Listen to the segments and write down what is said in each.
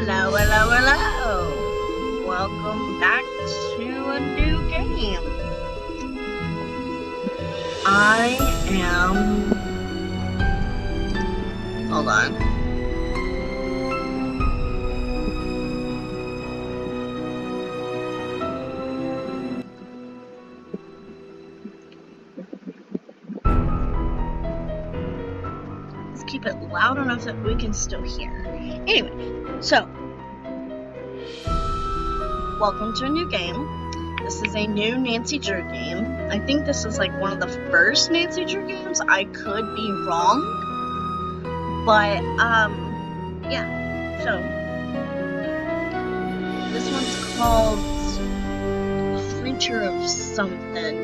Hello, hello, hello. Welcome back to a new game. I am... Hold on. Let's keep it loud enough that we can still hear. Anyway, so... Welcome to a new game. This is a new Nancy Drew game. I think this is like one of the first Nancy Drew games. I could be wrong. But, yeah. So, this one's called Creature of Something.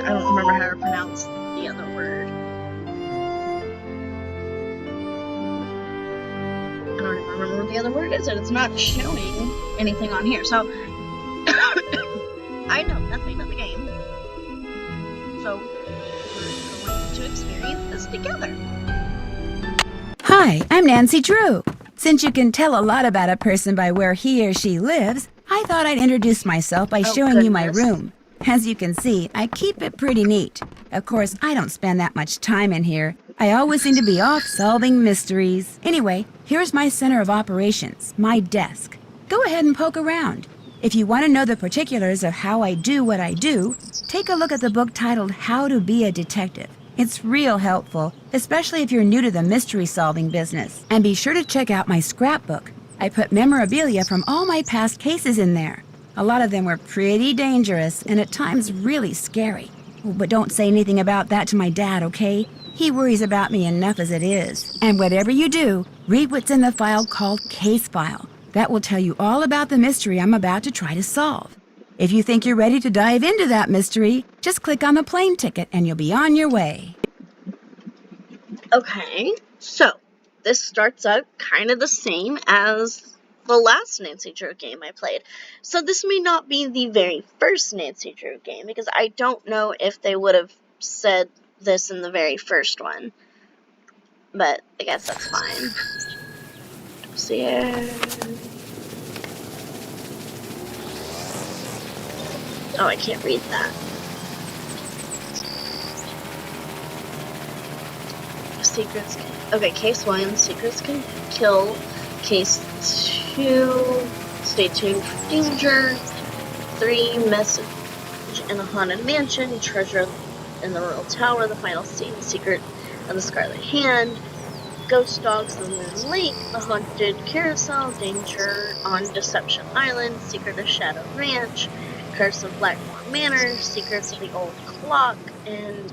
I don't remember how to pronounce the other word. I don't even remember what the other word is, and it's not showing anything on here. So, I know nothing of the game. So, we're going to experience this together. Hi, I'm Nancy Drew. Since you can tell a lot about a person by where he or she lives, I thought I'd introduce myself by showing you my room. As you can see, I keep it pretty neat. Of course, I don't spend that much time in here. I always seem to be off solving mysteries. Anyway, here's my center of operations, my desk. Go ahead and poke around. If you want to know the particulars of how I do what I do, take a look at the book titled How to Be a Detective. It's real helpful, especially if you're new to the mystery-solving business. And be sure to check out my scrapbook. I put memorabilia from all my past cases in there. A lot of them were pretty dangerous and at times really scary. But don't say anything about that to my dad, okay? He worries about me enough as it is. And whatever you do, read what's in the file called Case File. That will tell you all about the mystery I'm about to try to solve. If you think you're ready to dive into that mystery, just click on the plane ticket and you'll be on your way. Okay, so this starts out kind of the same as the last Nancy Drew game I played. So this may not be the very first Nancy Drew game, because I don't know if they would have said this in the very first one. But I guess that's fine. See here. Oh, I can't read that. Secrets. Okay, case 1, secrets can kill. Case 2, stay tuned for danger. 3, message in a haunted mansion. Treasure in the Royal Tower. The final scene, secret of the Scarlet Hand. Ghost dogs, the Moon Lake. The haunted carousel. Danger on Deception Island. Secret of Shadow Ranch. Curse of Blackmore Manor, Secrets of the Old Clock, and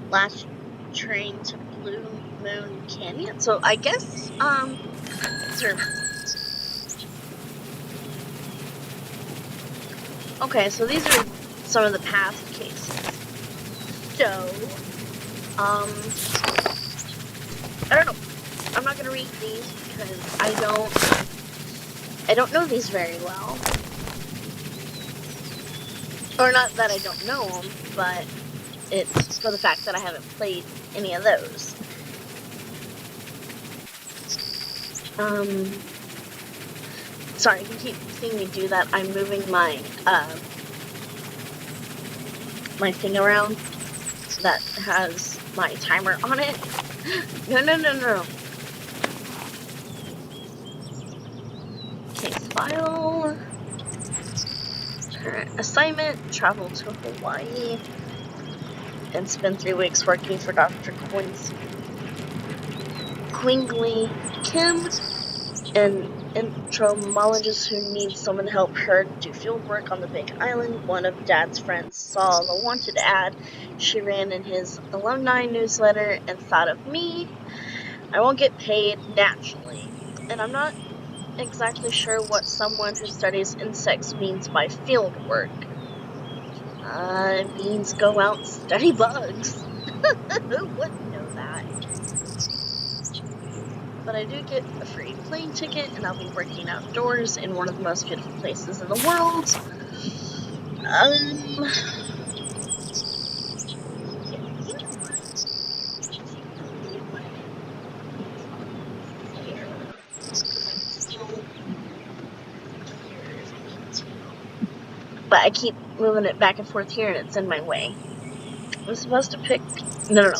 Last Train to Blue Moon Canyon. So I guess, okay, so these are some of the past cases. So, I don't know. I'm not gonna read these because I don't know these very well. Or not that I don't know them, but it's for the fact that I haven't played any of those. Sorry, if you keep seeing me do that, I'm moving my, my thing around that has my timer on it. No. Case file. Current assignment, travel to Hawaii and spend 3 weeks working for Dr. Quingley Kim, an entomologist who needs someone to help her do field work on the Big Island. One of Dad's friends saw the wanted ad she ran in his alumni newsletter and thought of me. I won't get paid naturally, and I'm not exactly sure what someone who studies insects means by field work. It means go out and study bugs. Who wouldn't know that? But I do get a free plane ticket, and I'll be working outdoors in one of the most beautiful places in the world. but I keep moving it back and forth here and it's in my way. I'm supposed to pick... No.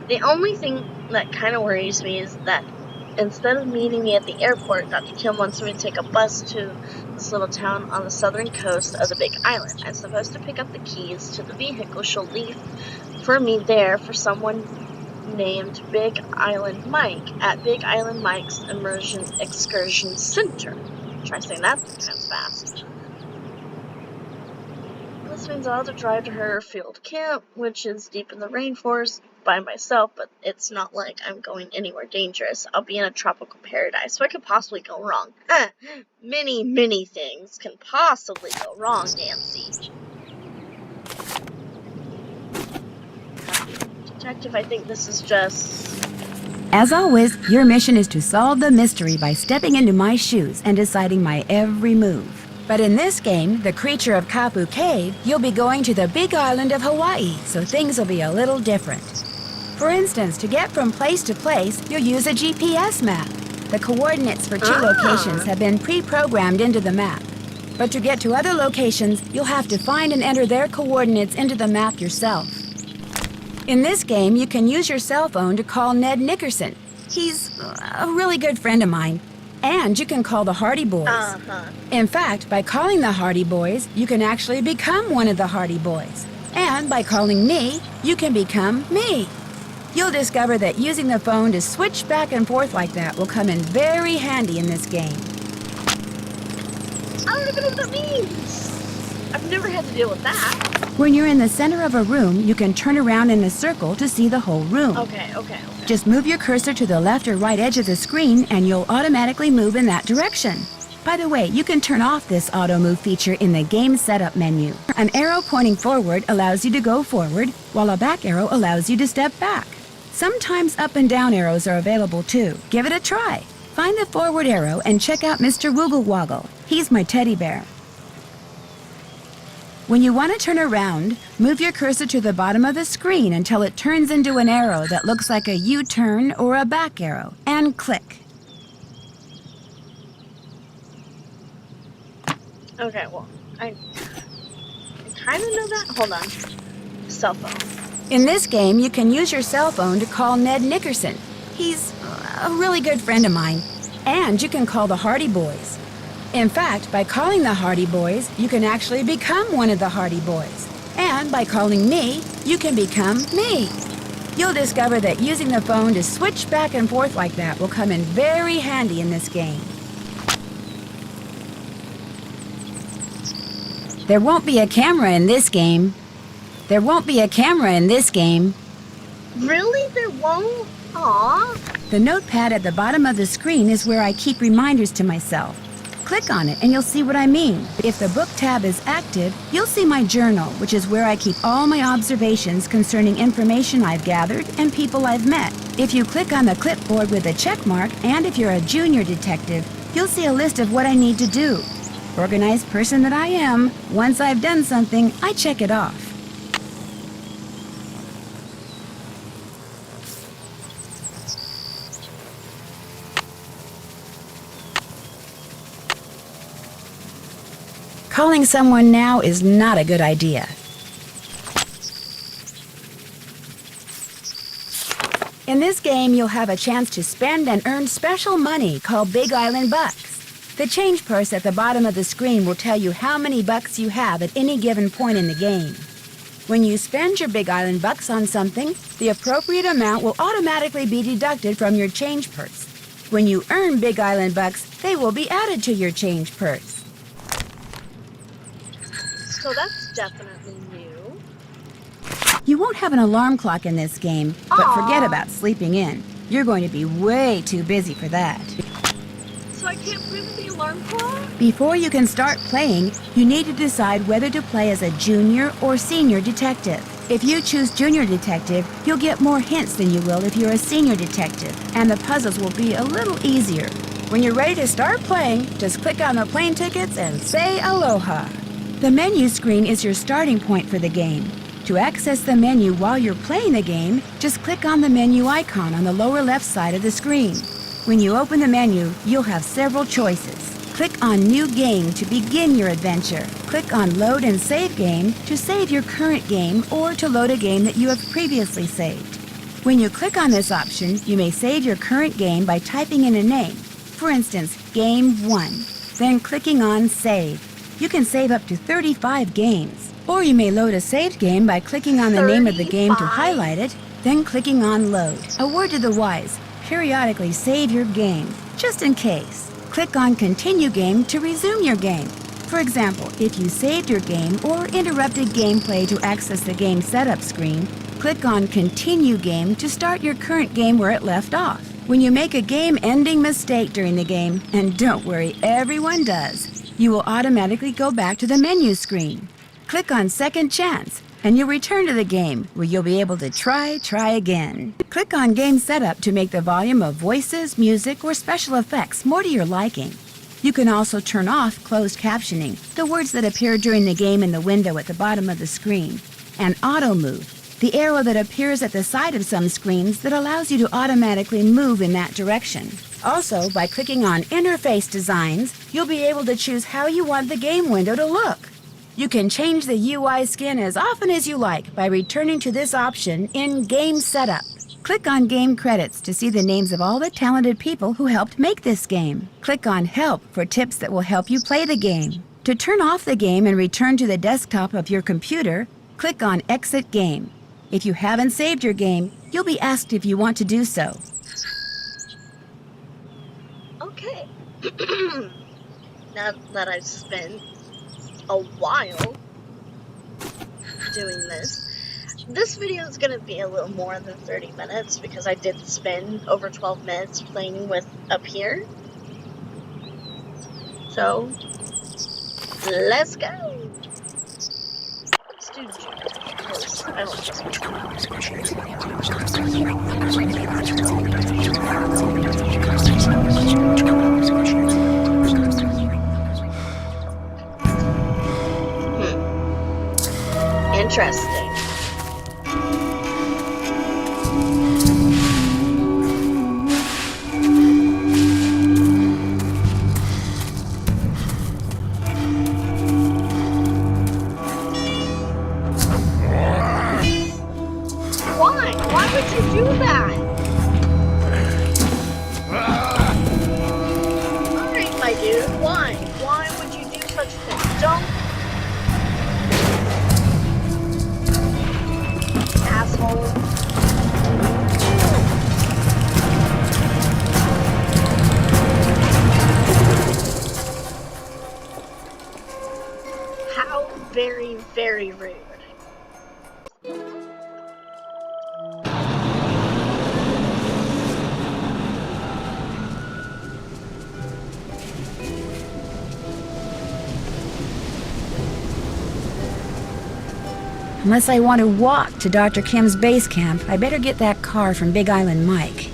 The only thing that kind of worries me is that instead of meeting me at the airport, Dr. Kim wants me to take a bus to this little town on the southern coast of the Big Island. I'm supposed to pick up the keys to the vehicle she'll leave for me there for someone named Big Island Mike at Big Island Mike's Immersion Excursion Center. Try saying that 3 times fast. This means I'll have to drive to her field camp, which is deep in the rainforest, by myself, but it's not like I'm going anywhere dangerous. I'll be in a tropical paradise. What could possibly go wrong? Many things can possibly go wrong, Nancy. Detective, I think this is just... As always, your mission is to solve the mystery by stepping into my shoes and deciding my every move. But in this game, the creature of Kapu Cave, you'll be going to the Big Island of Hawaii, so things will be a little different. For instance, to get from place to place, you'll use a GPS map. The coordinates for 2 locations have been pre-programmed into the map. But to get to other locations, you'll have to find and enter their coordinates into the map yourself. In this game, you can use your cell phone to call Ned Nickerson. He's a really good friend of mine. And you can call the Hardy Boys. In fact, by calling the Hardy Boys, you can actually become one of the Hardy Boys. And by calling me, you can become me. You'll discover that using the phone to switch back and forth like that will come in very handy in this game. I don't even know what that means. I've never had to deal with that. When you're in the center of a room, you can turn around in a circle to see the whole room. Okay. Just move your cursor to the left or right edge of the screen and you'll automatically move in that direction. By the way, you can turn off this auto move feature in the game setup menu. An arrow pointing forward allows you to go forward, while a back arrow allows you to step back. Sometimes up and down arrows are available too. Give it a try. Find the forward arrow and check out Mr. Woogle Woggle. He's my teddy bear. When you want to turn around, move your cursor to the bottom of the screen until it turns into an arrow that looks like a U-turn or a back arrow, and click. Okay, well, I kind of know that. Hold on. Cell phone. In this game, you can use your cell phone to call Ned Nickerson. He's a really good friend of mine. And you can call the Hardy Boys. In fact, by calling the Hardy Boys, you can actually become one of the Hardy Boys. And by calling me, you can become me. You'll discover that using the phone to switch back and forth like that will come in very handy in this game. There won't be a camera in this game. There won't be a camera in this game. Really? There won't? Aww. The notepad at the bottom of the screen is where I keep reminders to myself. Click on it and you'll see what I mean. If the book tab is active, you'll see my journal, which is where I keep all my observations concerning information I've gathered and people I've met. If you click on the clipboard with a check mark, and if you're a junior detective, you'll see a list of what I need to do. Organized person that I am, once I've done something, I check it off. Calling someone now is not a good idea. In this game, you'll have a chance to spend and earn special money called Big Island Bucks. The change purse at the bottom of the screen will tell you how many bucks you have at any given point in the game. When you spend your Big Island Bucks on something, the appropriate amount will automatically be deducted from your change purse. When you earn Big Island Bucks, they will be added to your change purse. So that's definitely new. You won't have an alarm clock in this game, but forget about sleeping in. You're going to be way too busy for that. So I can't play with the alarm clock? Before you can start playing, you need to decide whether to play as a junior or senior detective. If you choose junior detective, you'll get more hints than you will if you're a senior detective, and the puzzles will be a little easier. When you're ready to start playing, just click on the plane tickets and say aloha. The menu screen is your starting point for the game. To access the menu while you're playing the game, just click on the menu icon on the lower left side of the screen. When you open the menu, you'll have several choices. Click on New Game to begin your adventure. Click on Load and Save Game to save your current game or to load a game that you have previously saved. When you click on this option, you may save your current game by typing in a name. For instance, Game 1. Then clicking on Save. You can save up to 35 games. Or you may load a saved game by clicking on the name of the game to highlight it, then clicking on Load. A word to the wise, periodically save your game, just in case. Click on Continue Game to resume your game. For example, if you saved your game or interrupted gameplay to access the game setup screen, click on Continue Game to start your current game where it left off. When you make a game-ending mistake during the game, and don't worry, everyone does, you will automatically go back to the menu screen. Click on Second Chance, and you'll return to the game, where you'll be able to try again. Click on Game Setup to make the volume of voices, music, or special effects more to your liking. You can also turn off closed captioning, the words that appear during the game in the window at the bottom of the screen, and Auto Move, the arrow that appears at the side of some screens that allows you to automatically move in that direction. Also, by clicking on Interface Designs, you'll be able to choose how you want the game window to look. You can change the UI skin as often as you like by returning to this option in Game Setup. Click on Game Credits to see the names of all the talented people who helped make this game. Click on Help for tips that will help you play the game. To turn off the game and return to the desktop of your computer, click on Exit Game. If you haven't saved your game, you'll be asked if you want to do so. Okay. Now that I've spent a while doing this video is going to be a little more than 30 minutes because I did spend over 12 minutes playing with up here. So, let's go. Let's do because I like this Interesting. Why? Why would you do that? Alright, my dude, why? Why would you do such a thing? Don't. Asshole. How very, very rude. Unless I want to walk to Dr. Kim's base camp, I better get that car from Big Island Mike.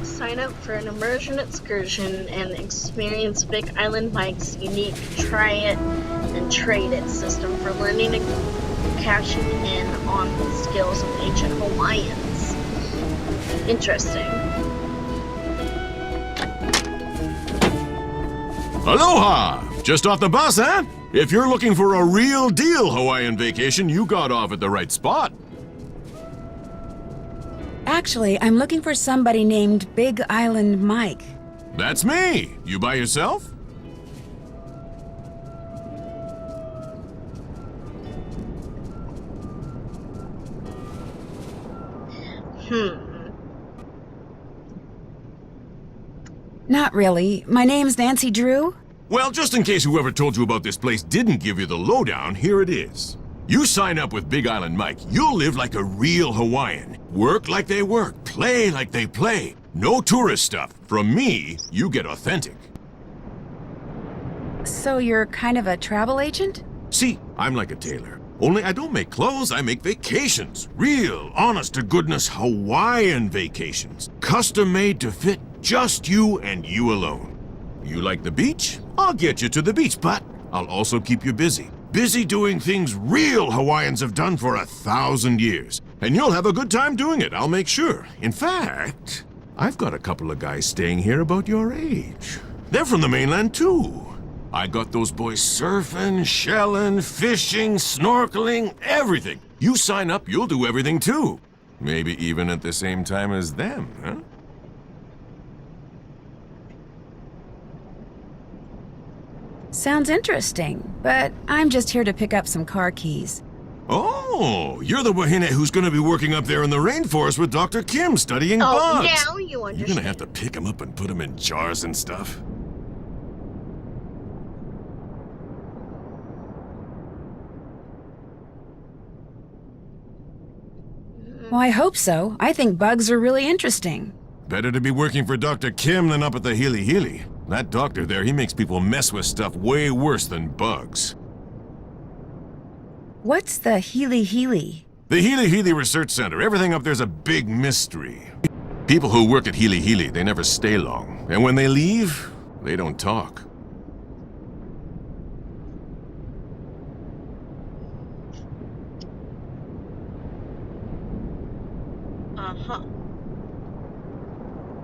Sign up for an immersion excursion and experience Big Island Mike's unique try it and trade it system for learning and cashing in on the skills of ancient Hawaiians. Interesting. Aloha! Just off the bus, huh? If you're looking for a real deal Hawaiian vacation, you got off at the right spot. Actually, I'm looking for somebody named Big Island Mike. That's me. You by yourself? Not really. My name's Nancy Drew. Well, just in case whoever told you about this place didn't give you the lowdown, here it is. You sign up with Big Island Mike, you'll live like a real Hawaiian. Work like they work, play like they play. No tourist stuff. From me, you get authentic. So you're kind of a travel agent? See, I'm like a tailor. Only I don't make clothes, I make vacations. Real, honest-to-goodness Hawaiian vacations. Custom-made to fit just you and you alone. You like the beach? I'll get you to the beach, but I'll also keep you busy. busy doing things real Hawaiians have done for 1,000 years. And you'll have a good time doing it, I'll make sure. In fact, I've got a couple of guys staying here about your age. They're from the mainland, too. I got those boys surfing, shelling, fishing, snorkeling, everything. You sign up, you'll do everything, too. Maybe even at the same time as them, huh? Sounds interesting, but I'm just here to pick up some car keys. Oh, you're the wahine who's going to be working up there in the rainforest with Dr. Kim studying bugs. Now you understand. You're going to have to pick them up and put them in jars and stuff. Well, I hope so. I think bugs are really interesting. Better to be working for Dr. Kim than up at the Hili Hili. That doctor there, he makes people mess with stuff way worse than bugs. What's the Hili Hili? The Hili Hili Research Center, everything up there's a big mystery. People who work at Hili Hili, they never stay long. And when they leave, they don't talk. Uh-huh.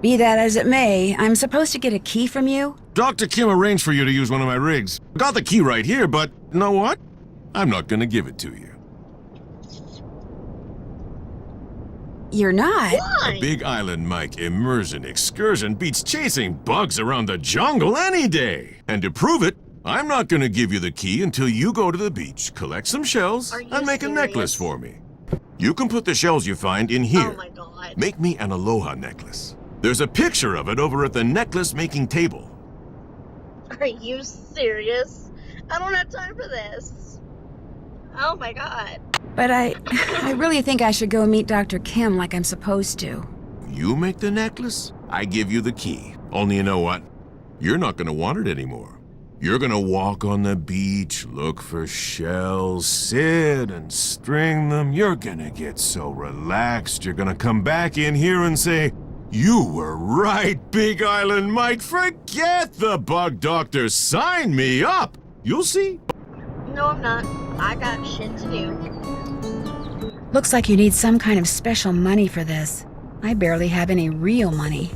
Be that as it may, I'm supposed to get a key from you? Dr. Kim arranged for you to use one of my rigs. Got the key right here, but you know what? I'm not gonna give it to you. You're not? Why? A Big Island Mike immersion excursion beats chasing bugs around the jungle any day. And to prove it, I'm not gonna give you the key until you go to the beach, collect some shells, Are you and make a serious? necklace for me. You can put the shells you find in here. Oh my god. Make me an aloha necklace. There's a picture of it over at the necklace making table. Are you serious? I don't have time for this. Oh my god. But I really think I should go meet Dr. Kim like I'm supposed to. You make the necklace, I give you the key. Only you know what? You're not gonna want it anymore. You're gonna walk on the beach, look for shells, sit and string them. You're gonna get so relaxed, you're gonna come back in here and say, "You were right, Big Island Mike. Forget the bug doctor. Sign me up." You'll see. No, I'm not. I got shit to do. Looks like you need some kind of special money for this. I barely have any real money.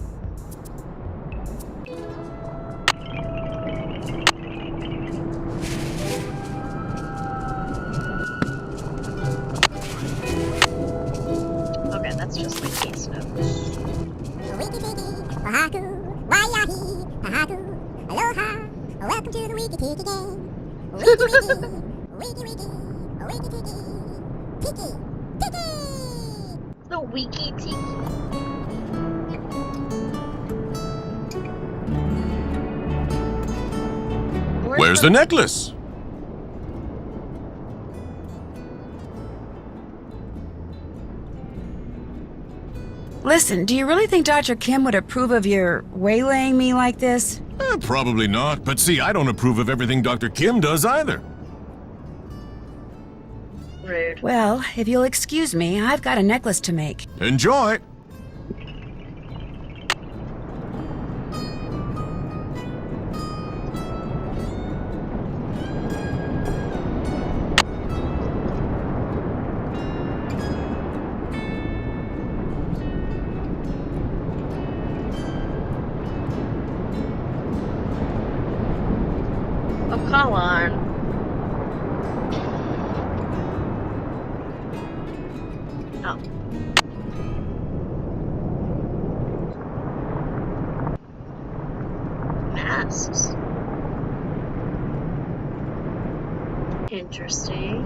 Okay, that's just my case notes. Oahu, waiahi, pahaku, aloha, welcome to the Wiki Tiki game. Wiki Wiki, Wiki Wiki, Wiki Tiki, Tiki, Tiki! The Wiki Tiki. Where's the necklace? Listen, do you really think Dr. Kim would approve of your waylaying me like this? Probably not. But see, I don't approve of everything Dr. Kim does either. Rude. Well, if you'll excuse me, I've got a necklace to make. Enjoy. Oh, come on. Oh. Masks. Interesting.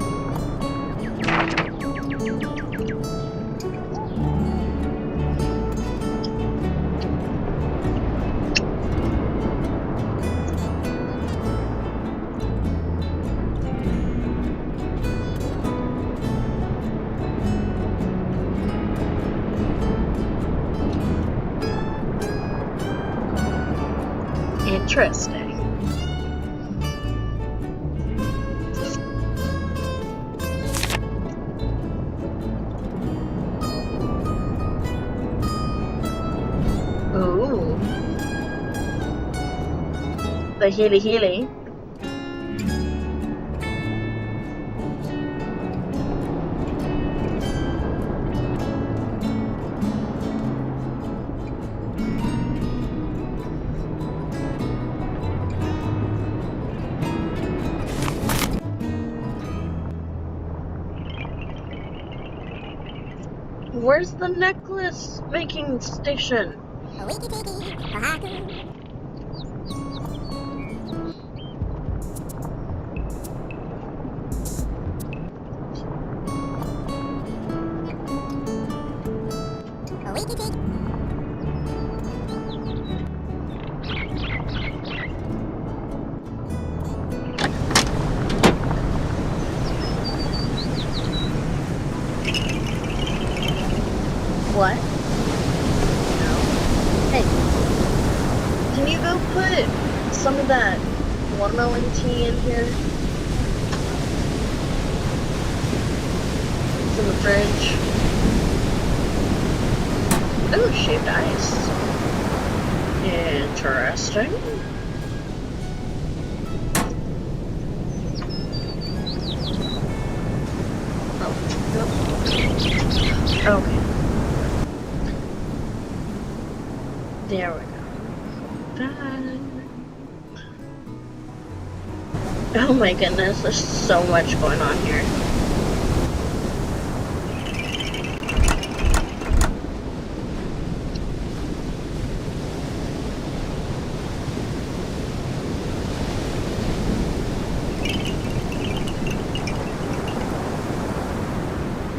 Interesting. Ooh. The Healy Healy. Where's the necklace making station? Wiki tiki, Oahu. Wiki tiki. What? No. Hey, can you go put some of that watermelon tea in here? It's in the fridge. Ooh, shaved ice. Interesting. Oh, nope. Okay. There we go. Oh my goodness, there's so much going on here.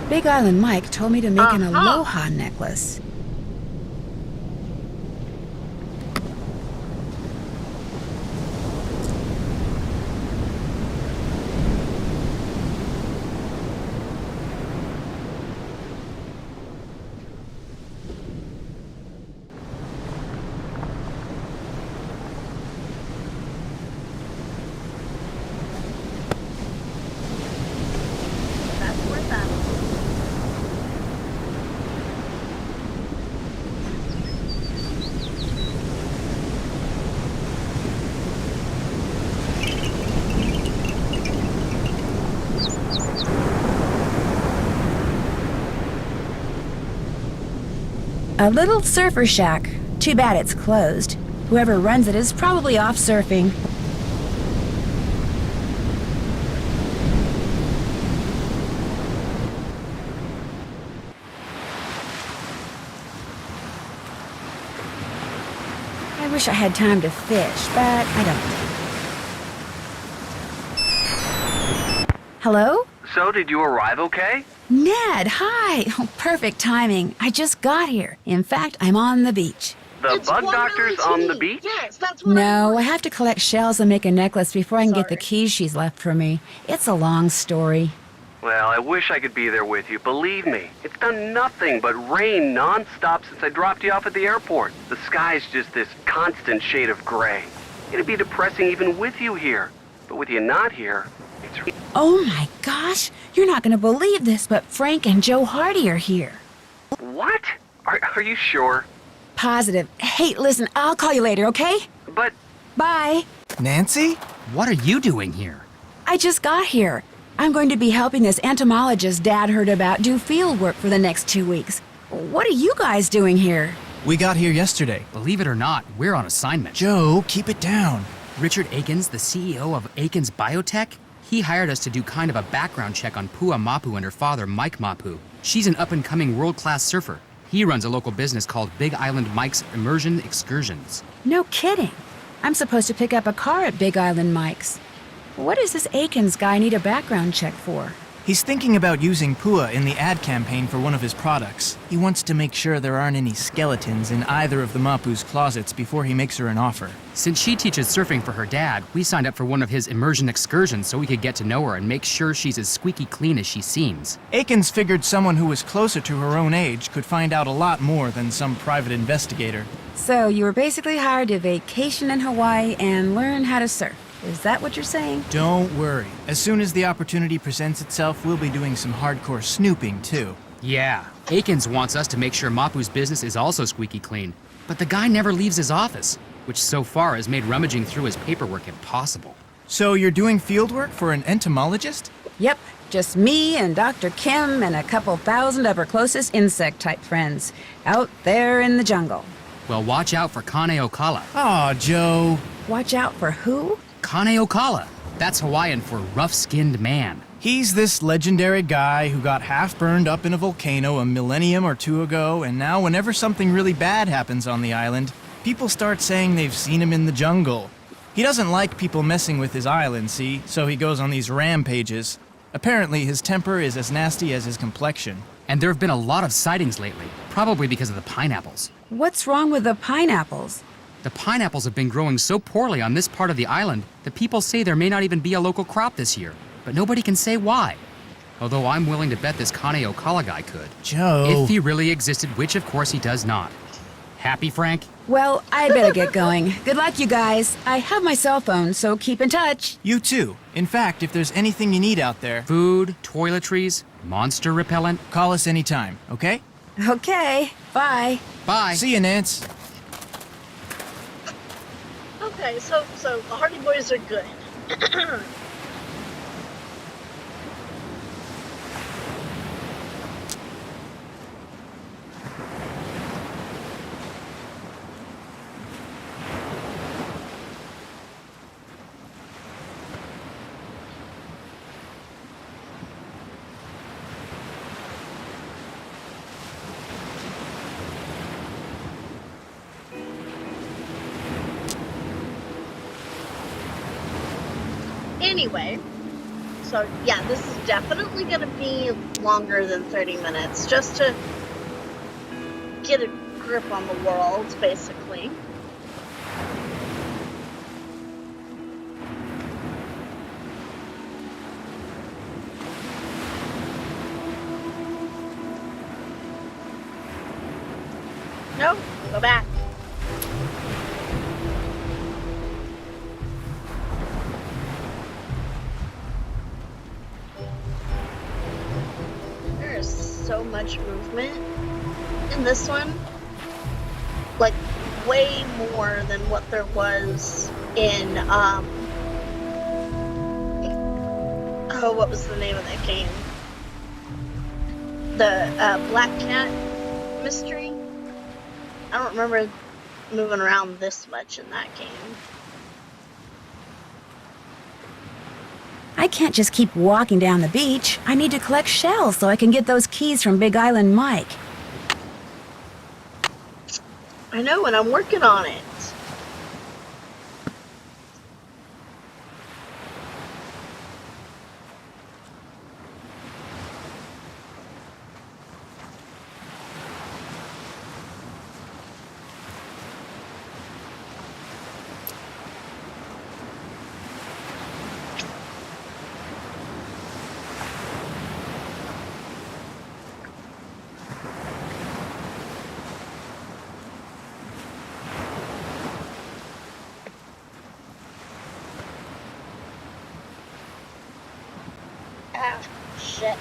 Big Island Mike told me to make an aloha necklace. That's worth that. A little surfer shack. Too bad it's closed. Whoever runs it is probably off surfing. I wish I had time to fish, but I don't. Hello? So, did you arrive okay? Ned, hi! Oh, perfect timing. I just got here. In fact, I'm on the beach. The It's bug watermelon doctor's on the tea. beach? Yes, that's what No, I have to collect shells and make a necklace before I can get the Sorry. keys she's left for me. It's a long story. Well, I wish I could be there with you, believe me. It's done nothing but rain non-stop since I dropped you off at the airport. The sky's just this constant shade of gray. It'd be depressing even with you here. But with you not here, it's... Oh my gosh, you're not going to believe this, but Frank and Joe Hardy are here. What? Are you sure? Positive. Hey, listen, I'll call you later, okay? But... Bye. Nancy? What are you doing here? I just got here. I'm going to be helping this entomologist Dad heard about do field work for the next 2 weeks. What are you guys doing here? We got here yesterday. Believe it or not, we're on assignment. Joe, keep it down. Richard Akins, the CEO of Akins Biotech, he hired us to do kind of a background check on Pua Mapu and her father, Mike Mapu. She's an up-and-coming world-class surfer. He runs a local business called Big Island Mike's Immersion Excursions. No kidding. I'm supposed to pick up a car at Big Island Mike's. What does this Akins guy need a background check for? He's thinking about using Pua in the ad campaign for one of his products. He wants to make sure there aren't any skeletons in either of the Mapu's closets before he makes her an offer. Since she teaches surfing for her dad, we signed up for one of his immersion excursions so we could get to know her and make sure she's as squeaky clean as she seems. Akins figured someone who was closer to her own age could find out a lot more than some private investigator. So you were basically hired to vacation in Hawaii and learn how to surf. Is that what you're saying? Don't worry. As soon as the opportunity presents itself, we'll be doing some hardcore snooping, too. Yeah, Akins wants us to make sure Mapu's business is also squeaky clean. But the guy never leaves his office, which so far has made rummaging through his paperwork impossible. So you're doing field work for an entomologist? Yep, just me and Dr. Kim and a couple thousand of her closest insect-type friends out there in the jungle. Well, watch out for Kane Okala. Aw, Joe. Watch out for who? Kane Okala. That's Hawaiian for rough-skinned man. He's this legendary guy who got half burned up in a volcano a millennium or two ago, and now whenever something really bad happens on the island, people start saying they've seen him in the jungle. He doesn't like people messing with his island, see, so he goes on these rampages. Apparently, his temper is as nasty as his complexion. And there have been a lot of sightings lately, probably because of the pineapples. What's wrong with the pineapples? The pineapples have been growing so poorly on this part of the island that people say there may not even be a local crop this year. But nobody can say why. Although I'm willing to bet this Kane Okala guy could. Joe. If he really existed, which of course he does not. Happy, Frank? Well, I better get going. Good luck, you guys. I have my cell phone, so keep in touch. You too. In fact, if there's anything you need out there, Food, toiletries, monster repellent. call us anytime, okay? Okay, bye. Bye. See you, Nance. Okay, so the Hardy Boys are good. Anyway, so yeah, this is definitely going to be longer than 30 minutes, just to get a grip on the world, basically. No, go back. So much movement in this one, like way more than what there was in oh, what was the name of that game? The Black Cat mystery. I don't remember moving around this much in that game. I can't just keep walking down the beach. I need to collect shells so I can get those keys from Big Island Mike. I know, and I'm working on it. Ah, shit.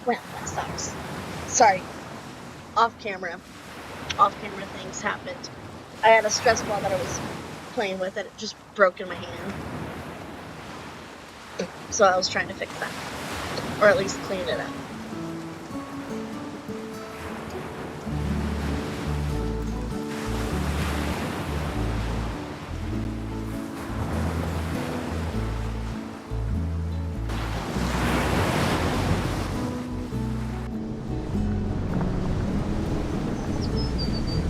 Well, that sucks. Sorry. Off camera things happened. I had a stress ball that I was playing with and it just broke in my hand. So I was trying to fix that. Or at least clean it up.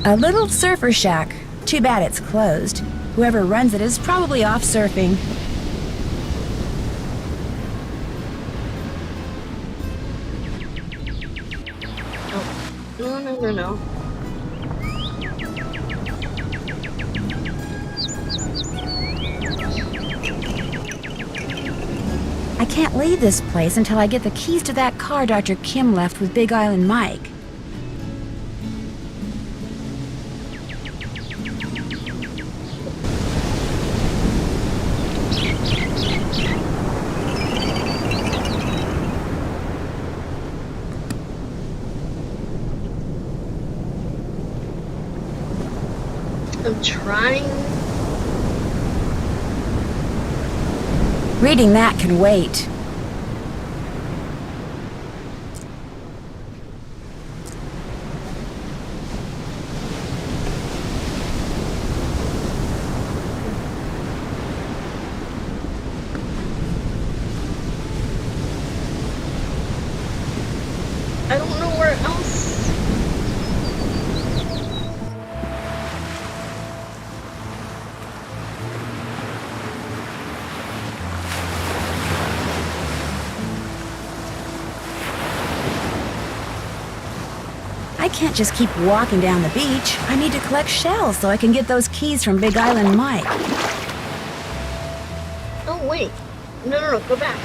A little surfer shack. Too bad it's closed. Whoever runs it is probably off surfing. No. I can't leave this place until I get the keys to that car Dr. Kim left with Big Island Mike. I'm trying. Reading that can wait. I can't just keep walking down the beach. I need to collect shells so I can get those keys from Big Island Mike. Oh, wait. No, go back.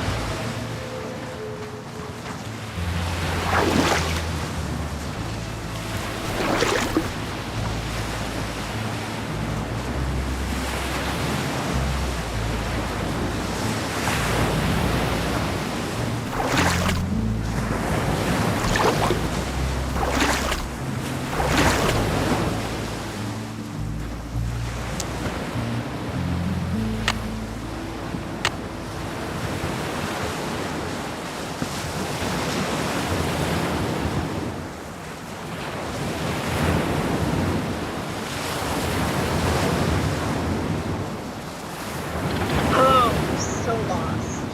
So lost.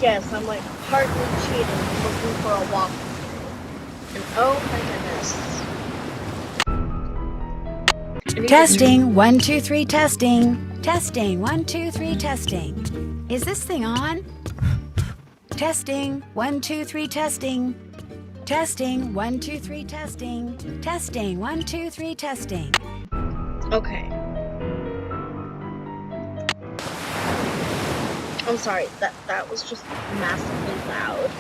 Yes, I'm like partly cheating, looking for a walkthrough. And oh my goodness. Testing, 1, 2, 3, testing. Testing, 1, 2, 3, testing. Is this thing on? Testing, 1, 2, 3, testing. Testing, 1, 2, 3, testing. Testing, 1, 2, 3, testing. Okay. I'm sorry, that was just massively loud.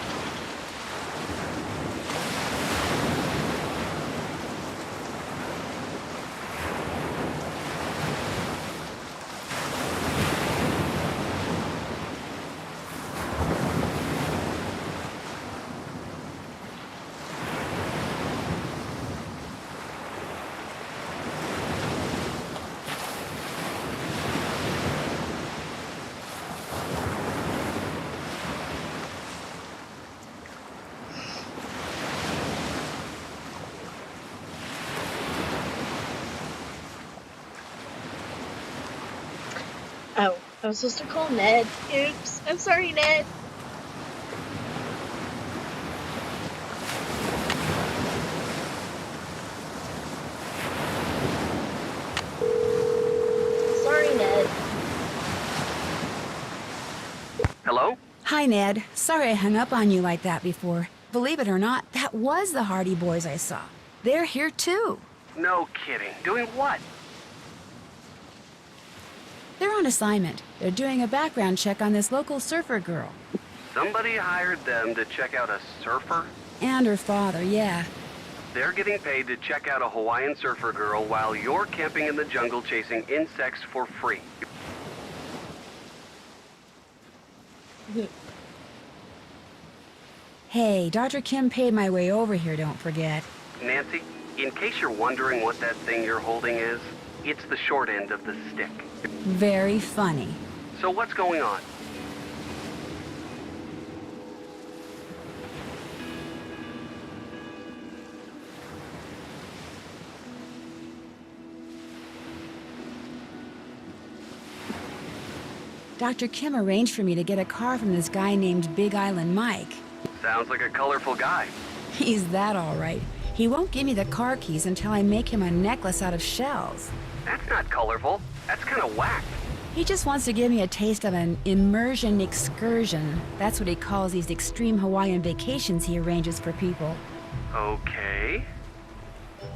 Oh, I was supposed to call Ned. Oops. I'm sorry, Ned. Sorry, Ned. Hello? Hi, Ned. Sorry I hung up on you like that before. Believe it or not, that was the Hardy Boys I saw. They're here too. No kidding. Doing what? They're on assignment. They're doing a background check on this local surfer girl. Somebody hired them to check out a surfer? And her father, yeah. They're getting paid to check out a Hawaiian surfer girl while you're camping in the jungle chasing insects for free. Hey, Dr. Kim paid my way over here, don't forget. Nancy, In case you're wondering what that thing you're holding is, it's the short end of the stick. Very funny. So what's going on? Dr. Kim arranged for me to get a car from this guy named Big Island Mike. Sounds like a colorful guy. He's that all right. He won't give me the car keys until I make him a necklace out of shells. That's not colorful. That's kind of whack. He just wants to give me a taste of an immersion excursion. That's what he calls these extreme Hawaiian vacations he arranges for people. Okay.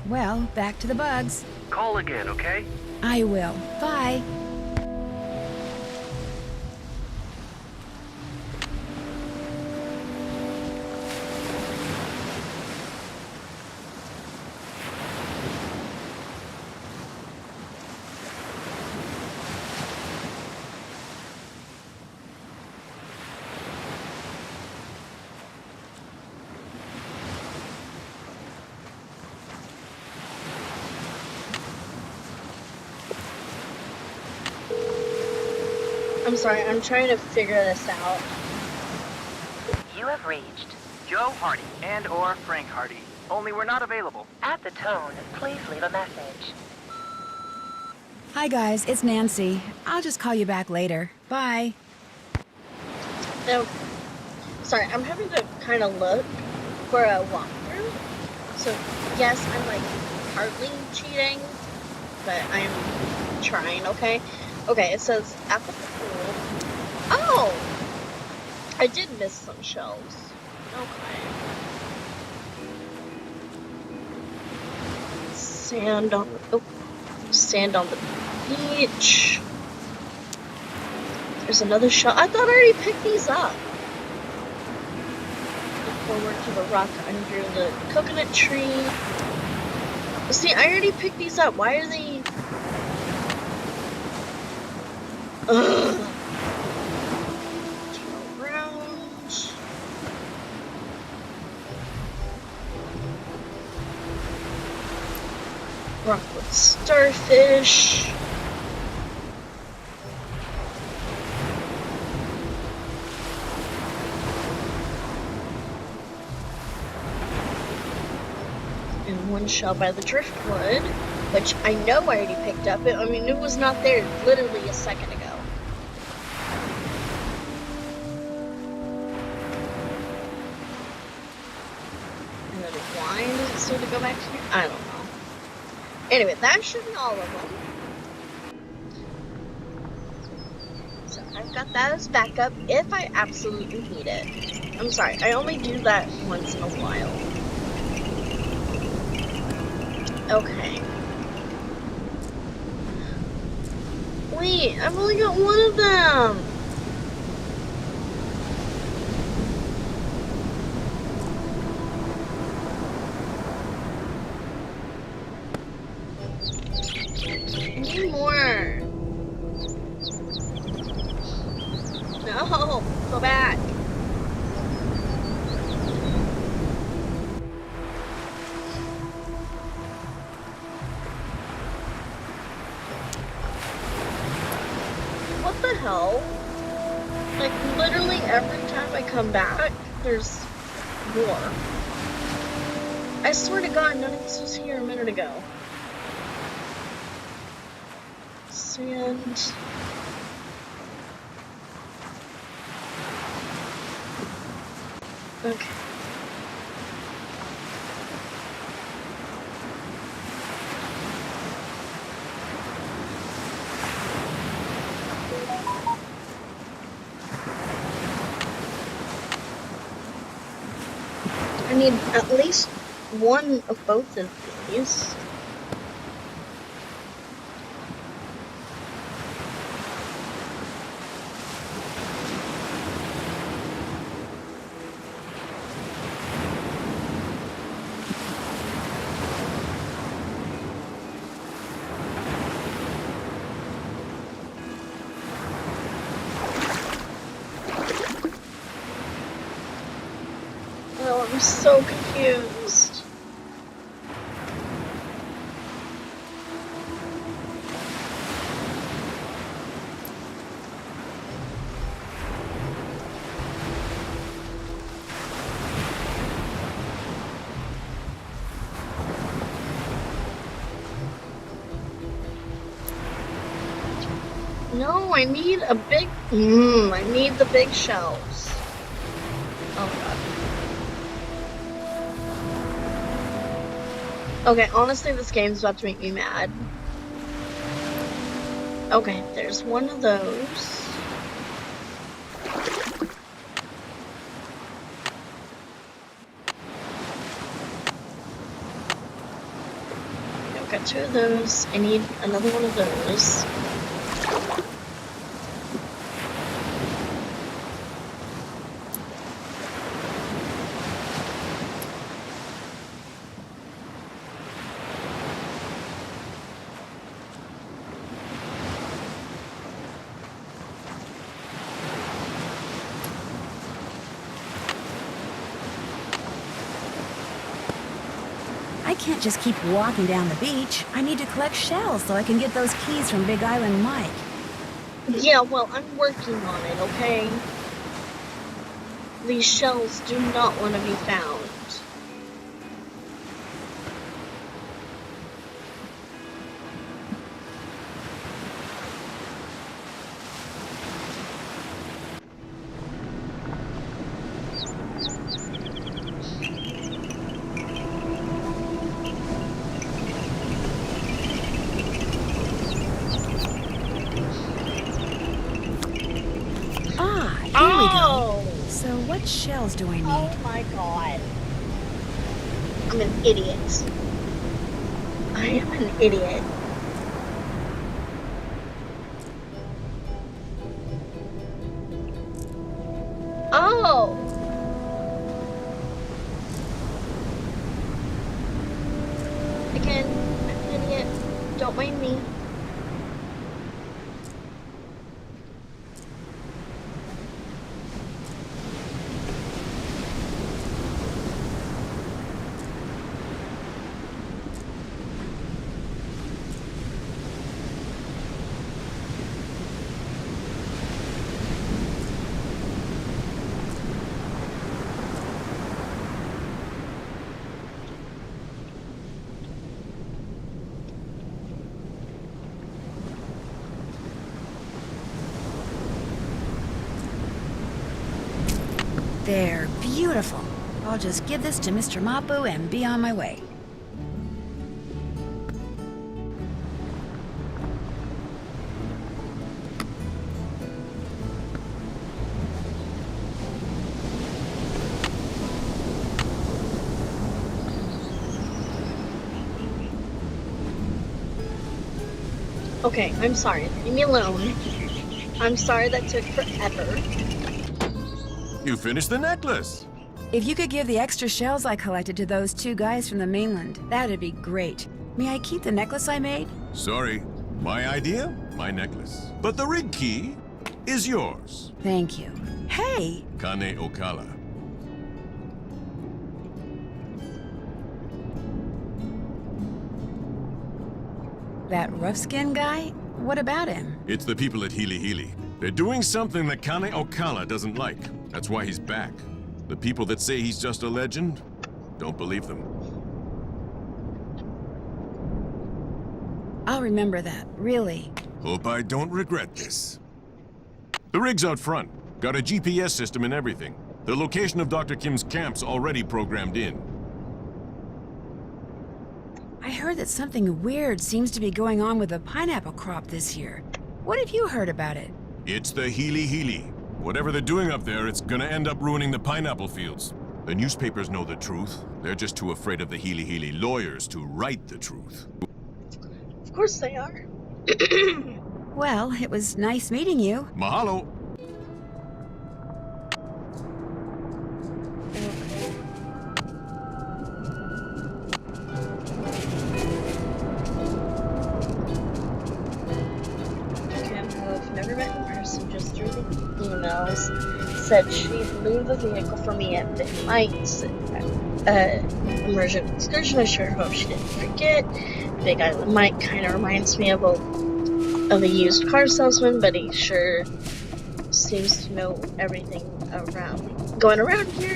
Well, back to the bugs. Call again, okay? I will. Bye. I'm sorry, I'm trying to figure this out. You have reached. Joe Hardy and or Frank Hardy. Only we're not available. At the tone, please leave a message. Hi guys, it's Nancy. I'll just call you back later. Bye. No, sorry, I'm having to kind of look for a walkthrough. So, yes, I'm like hardly cheating, but I'm trying, okay? Okay, it says at the pool. Oh! I did miss some shells. Okay. Sand on the beach. There's another shell. I thought I already picked these up. Look forward to the rock under the coconut tree. See, I already picked these up. Why are they... Ugh. Turn around. Rockwood starfish. And one shell by the driftwood, which I know I already picked up. I mean, it was not there literally a second ago. Another wine. Does it still to go back to here? I don't know. Anyway, that should be all of them. So I've got that as backup if I absolutely need it. I'm sorry, I only do that once in a while. Okay. Wait, I've only got one of them. I need more. No, go back. What the hell? Like, literally every time I come back, there's more. I swear to God, none of this was here a minute ago. Sand. Okay. I need at least one of both of these. Oh, I'm so confused. No, I need a big. I need the big shells. Oh god. Okay, honestly, this game's about to make me mad. Okay, there's one of those. I've got 2 of those. I need another one of those. I can't just keep walking down the beach. I need to collect shells so I can get those keys from Big Island Mike. Yeah, well, I'm working on it, okay? These shells do not want to be found. Here we go. So what shells do I need? Oh my god. I'm an idiot. I am an idiot. Oh! Again, I'm an idiot. Don't mind me. They're beautiful. I'll just give this to Mr. Mapu and be on my way. Okay, I'm sorry. Leave me alone. I'm sorry that took forever. You finished the necklace. If you could give the extra shells I collected to those 2 guys from the mainland, that'd be great. May I keep the necklace I made? Sorry. My idea, my necklace. But the rig key is yours. Thank you. Hey! Kane Okala. That rough-skinned guy? What about him? It's the people at Hili Hili. They're doing something that Kane Okala doesn't like. That's why he's back. The people that say he's just a legend, don't believe them. I'll remember that, really. Hope I don't regret this. The rig's out front. Got a GPS system and everything. The location of Dr. Kim's camp's already programmed in. I heard that something weird seems to be going on with the pineapple crop this year. What have you heard about it? It's the Hili Hili. Whatever they're doing up there, it's gonna end up ruining the pineapple fields. The newspapers know the truth. They're just too afraid of the Hili Hili lawyers to write the truth. Of course they are. Well, it was nice meeting you. Mahalo. I've never met in person, just through the emails. Said she'd leave the vehicle for me at Big Mike's immersion excursion. I sure hope she didn't forget. Big Island Mike kind of reminds me of a used car salesman, but he sure seems to know everything going around here.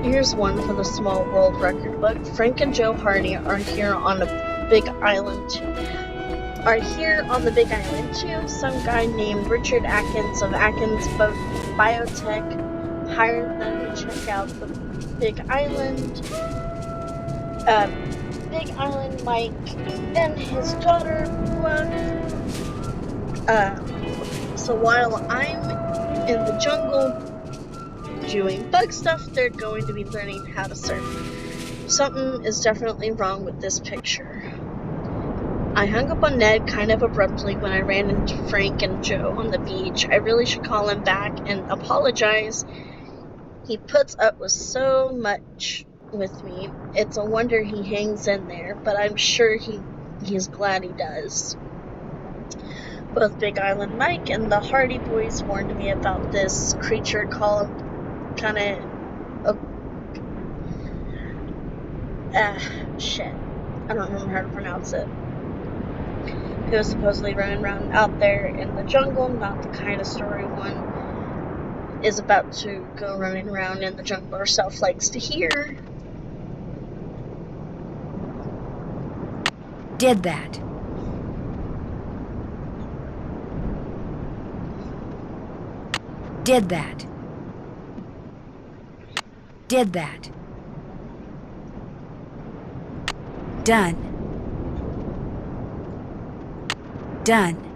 Here's one for the small world record book. Frank and Joe Hardy are here on a Big Island are here on the Big Island too. Some guy named Richard Atkins of Atkins Biotech hired them to check out the Big Island. Big Island Mike and his daughter so while I'm in the jungle doing bug stuff, they're going to be learning how to surf. Something is definitely wrong with this picture. I hung up on Ned kind of abruptly when I ran into Frank and Joe on the beach. I really should call him back and apologize. He puts up with so much with me. It's a wonder he hangs in there, but I'm sure he's glad he does. Both Big Island Mike and the Hardy Boys warned me about this creature called shit. I don't remember how to pronounce it. He was supposedly running around out there in the jungle, not the kind of story one is about to go running around in the jungle herself likes to hear. Did that. Did that. Did that. Done. Done.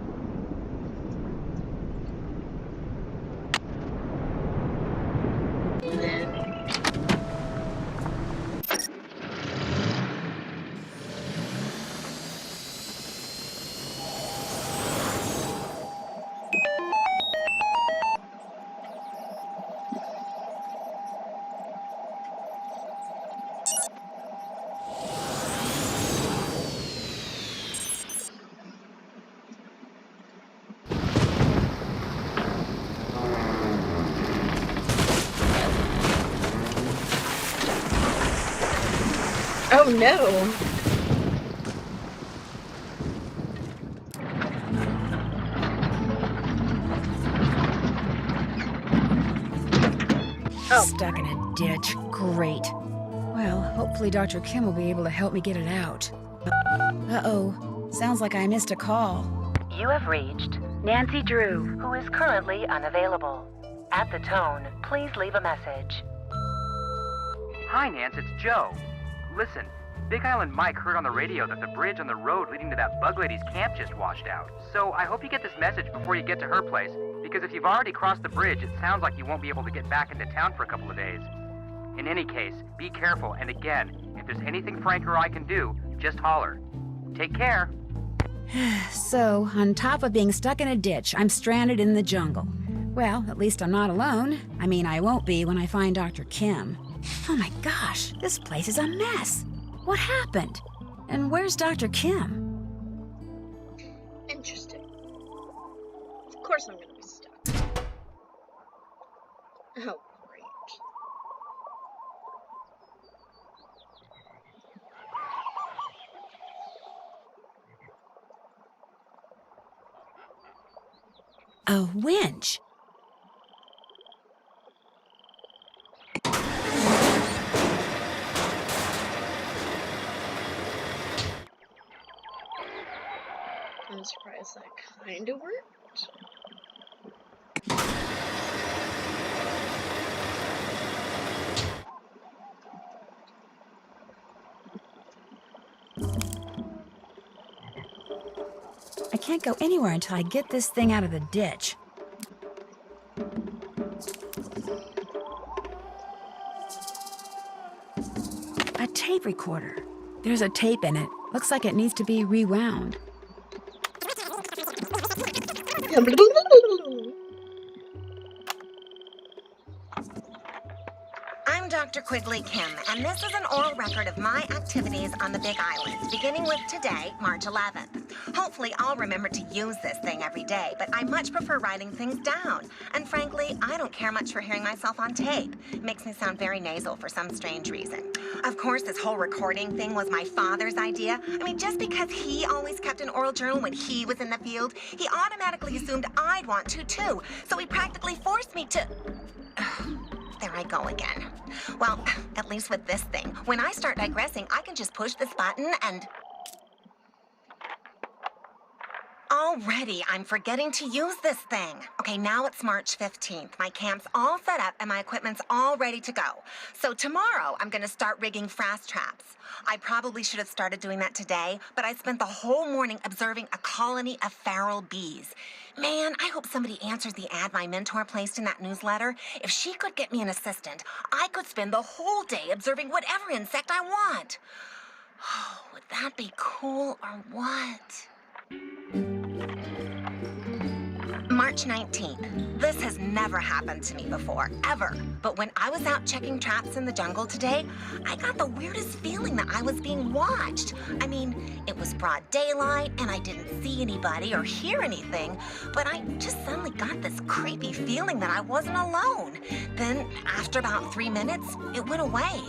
Oh no! Stuck in a ditch. Great. Well, hopefully Dr. Kim will be able to help me get it out. Uh-oh. Sounds like I missed a call. You have reached Nancy Drew. who is currently unavailable. At the tone, please leave a message. Hi, Nance, it's Joe. Listen, Big Island Mike heard on the radio that the bridge on the road leading to that bug lady's camp just washed out. So I hope you get this message before you get to her place, because if you've already crossed the bridge, it sounds like you won't be able to get back into town for a couple of days. In any case, be careful, and again, if there's anything Frank or I can do, just holler. Take care. So, on top of being stuck in a ditch, I'm stranded in the jungle. Well, at least I'm not alone. I mean, I won't be when I find Dr. Kim. Oh my gosh, this place is a mess. What happened? And where's Dr. Kim? Interesting. Of course I'm gonna be stuck. Oh, great. A winch. I'm surprised that kinda worked. I can't go anywhere until I get this thing out of the ditch. A tape recorder. There's a tape in it. Looks like it needs to be rewound. I'm Dr. Quigley Kim, and this is an oral record of my activities on the Big Island, beginning with today, March 11th. Hopefully, I'll remember to use this thing every day, but I much prefer writing things down. And frankly, I don't care much for hearing myself on tape. It makes me sound very nasal for some strange reason. Of course, this whole recording thing was my father's idea. I mean, just because he always kept an oral journal when he was in the field, he automatically assumed I'd want to, too. So he practically forced me to... There I go again. Well, at least with this thing, when I start digressing, I can just push this button and... Already, I'm forgetting to use this thing. Okay, now it's March 15th. My camp's all set up and my equipment's all ready to go. So tomorrow, I'm gonna start rigging fast traps. I probably should have started doing that today, but I spent the whole morning observing a colony of feral bees. Man, I hope somebody answers the ad my mentor placed in that newsletter. If she could get me an assistant, I could spend the whole day observing whatever insect I want. Oh, would that be cool or what? March 19th. This has never happened to me before, ever. But when I was out checking traps in the jungle today, I got the weirdest feeling that I was being watched. I mean, it was broad daylight and I didn't see anybody or hear anything, but I just suddenly got this creepy feeling that I wasn't alone. Then, after about 3 minutes, it went away.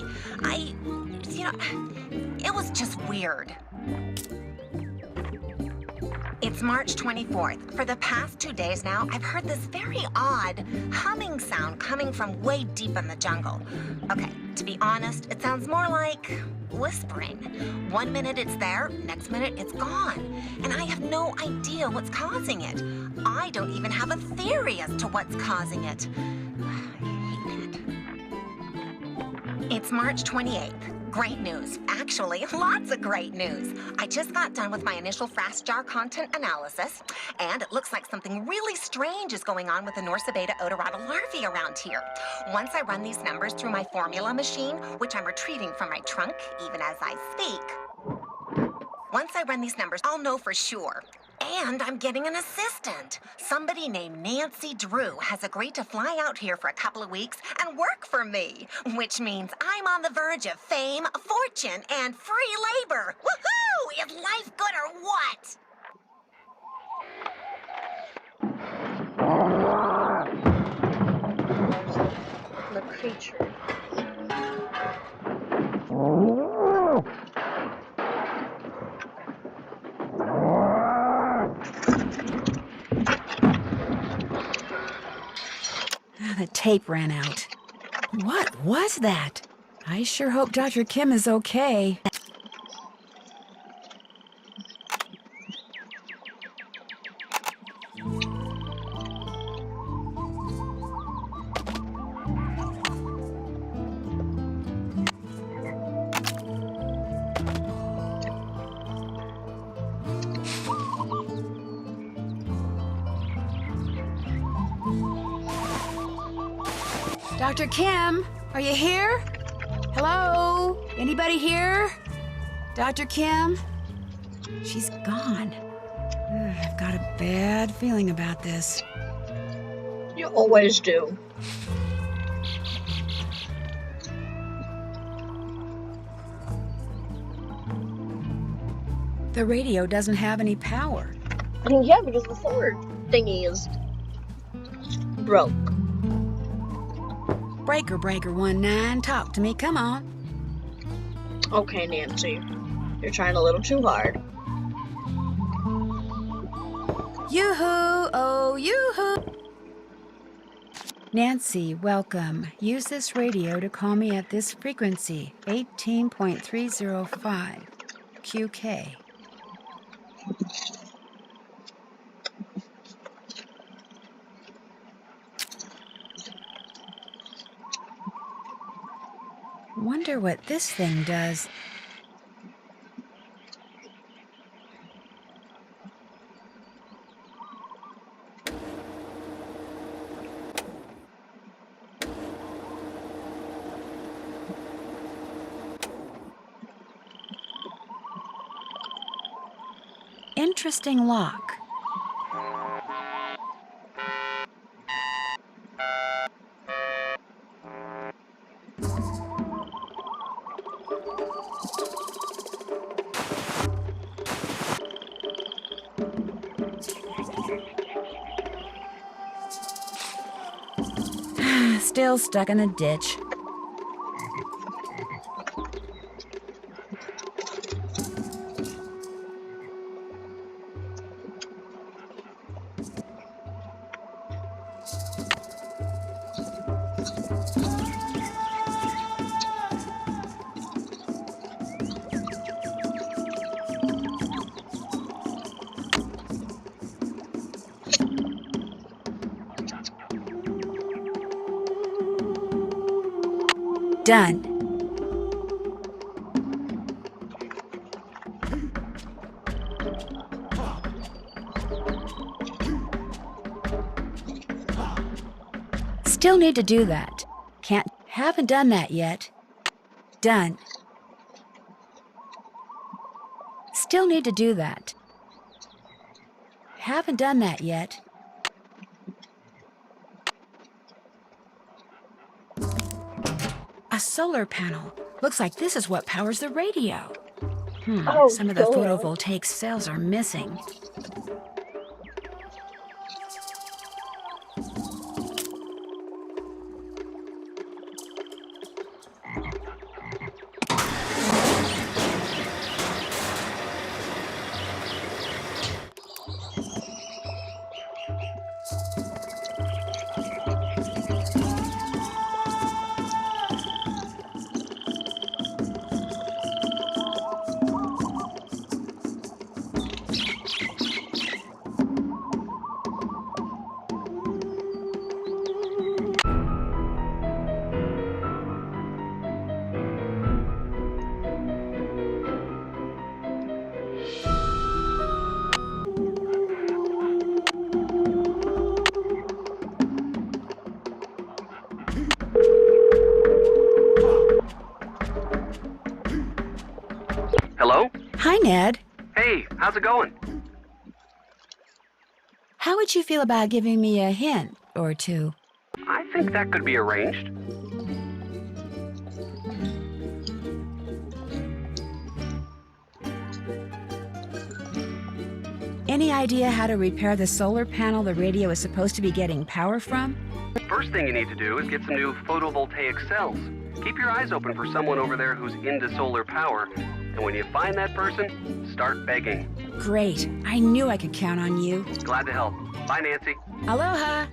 It was just weird. It's March 24th. For the past 2 days now, I've heard this very odd humming sound coming from way deep in the jungle. Okay, to be honest, it sounds more like whispering. 1 minute it's there, next minute it's gone. And I have no idea what's causing it. I don't even have a theory as to what's causing it. I hate it. It's March 28th. Great news. Actually, lots of great news. I just got done with my initial fast jar content analysis, and it looks like something really strange is going on with the Norsa beta odorata larvae around here. Once I run these numbers through my formula machine, which I'm retrieving from my trunk even as I speak, once I run these numbers, I'll know for sure. And I'm getting an assistant. Somebody named Nancy Drew has agreed to fly out here for a couple of weeks and work for me, which means I'm on the verge of fame, fortune, and free labor. Woohoo! Is life good or what? The creature. The tape ran out. What was that? I sure hope Dr. Kim is okay. Dr. Kim, are you here? Hello? Anybody here? Dr. Kim? She's gone. Ugh, I've got a bad feeling about this. You always do. The radio doesn't have any power. Yeah, because the forward thingy is broke. Breaker 19, talk to me, come on. Okay, Nancy. You're trying a little too hard. Yoo-hoo, oh, yoo-hoo. Nancy, welcome. Use this radio to call me at this frequency, 18.305, QK. Wonder what this thing does. Interesting lock. Still stuck in the ditch. Done. Still need to do that. Haven't done that yet. Done. Still need to do that. Haven't done that yet. A solar panel. Looks like this is what powers the radio. Oh, Some of the solar. photovoltaic cells are missing. Hello? Hi, Ned. Hey, how's it going? How would you feel about giving me a hint or two? I think that could be arranged. Any idea how to repair the solar panel the radio is supposed to be getting power from? First thing you need to do is get some new photovoltaic cells. Keep your eyes open for someone over there who's into solar power. And when you find that person, start begging. Great. I knew I could count on you. Glad to help. Bye, Nancy. Aloha.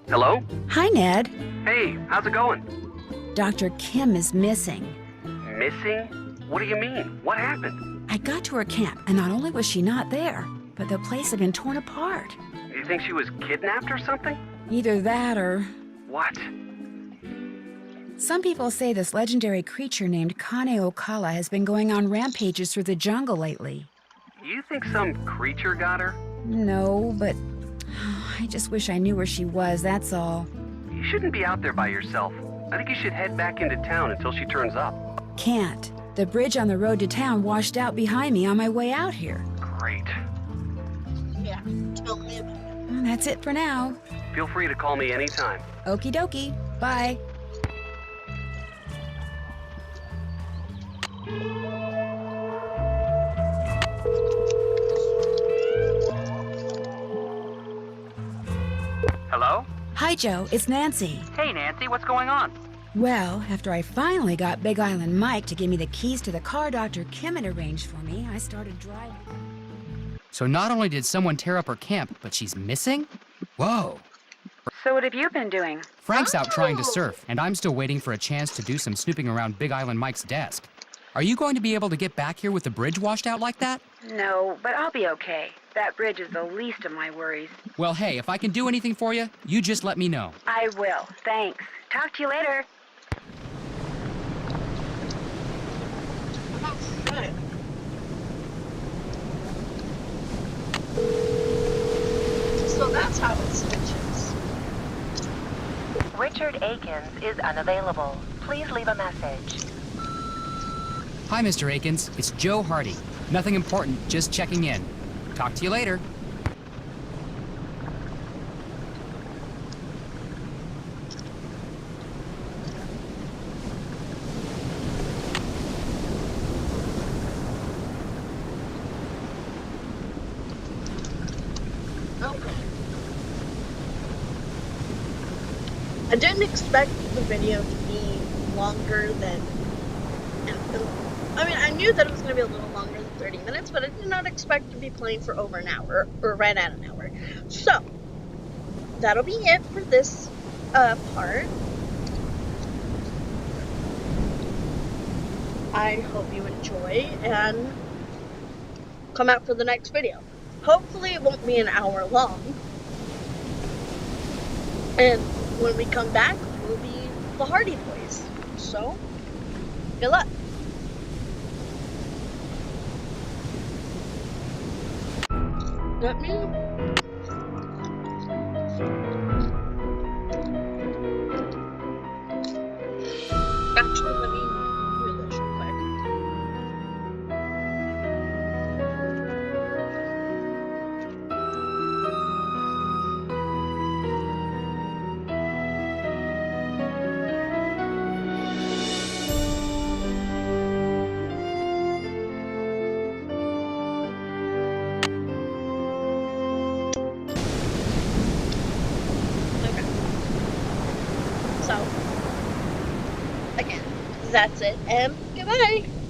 Hello? Hi, Ned. Hey, how's it going? Dr. Kim is missing. Missing? What do you mean? What happened? I got to her camp, and not only was she not there, but the place had been torn apart. You think she was kidnapped or something? Either that or... What? Some people say this legendary creature named Kane Okala has been going on rampages through the jungle lately. You think some creature got her? No, but... I just wish I knew where she was, that's all. You shouldn't be out there by yourself. I think you should head back into town until she turns up. Can't. The bridge on the road to town washed out behind me on my way out here. Great. Yeah, tell me about it. That's it for now. Feel free to call me anytime. Okie dokie. Bye. Hello? Hi, Joe. It's Nancy. Hey, Nancy, what's going on? Well, after I finally got Big Island Mike to give me the keys to the car Dr. Kim had arranged for me, I started driving. So not only did someone tear up her camp, but she's missing? Whoa. So what have you been doing? Frank's out trying to surf, and I'm still waiting for a chance to do some snooping around Big Island Mike's desk. Are you going to be able to get back here with the bridge washed out like that? No, but I'll be okay. That bridge is the least of my worries. Well, hey, if I can do anything for you, you just let me know. I will. Thanks. Talk to you later. Right. So that's how it switches. Richard Akins is unavailable. Please leave a message. Hi, Mr. Akins. It's Joe Hardy. Nothing important, just checking in. Talk to you later. Okay. I didn't expect the video to be longer than... I mean, I knew that it was going to be a little longer than 30 minutes, but I did not expect to be playing for over an hour, or right at an hour. So, that'll be it for this part. I hope you enjoy, and come out for the next video. Hopefully it won't be an hour long. And when we come back, we'll be the Hardy Boys. So, good luck. Let me... Actually, let me do this real quick. Okay. So, again, that's it, and goodbye!